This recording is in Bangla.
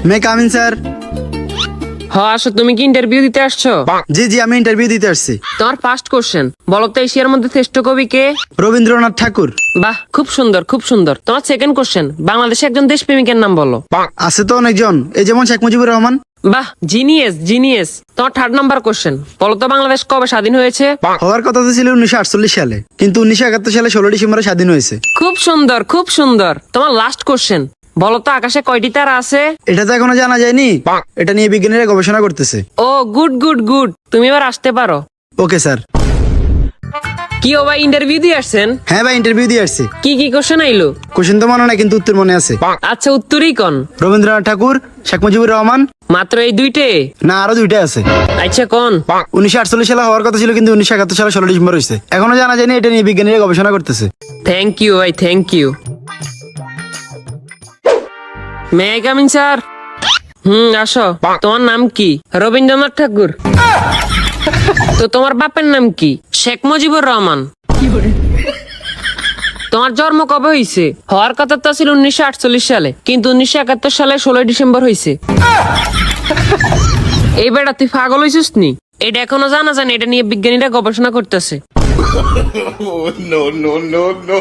মে কামিন স্যার? আসো। তুমি কি ইন্টারভিউ দিতে আসছো? জি জি, আমি ইন্টারভিউ দিতে আসছি। তোমার ফার্স্ট কোশ্চেন, বলো তো এশিয়ার মধ্যে শ্রেষ্ঠ কবি কে? রবীন্দ্রনাথ ঠাকুর। বাহ, খুব সুন্দর খুব সুন্দর। তোমার সেকেন্ড কোশ্চেন, বাংলাদেশে একজন দেশপ্রেমিকের নাম বলো। আছে তো অনেকজন, এই যেমন শেখ মুজিবুর রহমান। বাহ, জিনিয়াস জিনিয়াস। তোমার থার্ড নাম্বার কোশ্চেন, বলো তো বাংলাদেশ কবে স্বাধীন হয়েছে? হওয়ার কথা তো ছিল 1948 সালে, কিন্তু 1971 সালে 16 ডিসেম্বরে স্বাধীন হয়েছে। খুব সুন্দর খুব সুন্দর। তোমার লাস্ট কোশ্চেন, বলো তো আকাশে কয়টি তারা আছে? এটা তো এখনো জানা যায়নি, এটা নিয়ে বিজ্ঞানীরা গবেষণা করতেছে। ও গুড গুড গুড, তুমি এবার আসতে পারো। Okay sir. কি ও ভাই, ইন্টারভিউ দিয়ে আসছেন? হ্যাঁ ভাই, ইন্টারভিউ দিয়ে আসছি। কি কি কোশ্চেন আইলো? কোশ্চেন তো মনে নাই, কিন্তু উত্তর মনে আছে। আচ্ছা, উত্তরই কোন? রবীন্দ্রনাথ ঠাকুর, শেখ মুজিবুর রহমান। মাত্র এই দুইটে? না, আরো দুইটা আছে। আচ্ছা কোন? 1948 সালে হওয়ার কথা ছিল, কিন্তু 1971 সালে 16 ডিসেম্বর হয়েছে। এখনো জানা যায়নি, এটা নিয়ে বিজ্ঞানীরা গবেষণা করতেছে। থ্যাংক ইউ ভাই, thank you. May I coming sir? আসো। তোমার নাম কি? রবীন্দ্রনাথ ঠাকুর। তো তোমার বাপের নাম কি? শেখ মুজিবুর রহমান। তোমার জন্ম কবে হয়েছে? হওয়ার কথা তো ছিল 1948 সালে, কিন্তু 1971 সালে 16 ডিসেম্বর হয়েছে। এই বেটা, তুই পাগল হয়েছিস নি? এটা এখনো জানা যায় না, এটা নিয়ে বিজ্ঞানীরা গবেষণা করতেছে। no, no, no, no.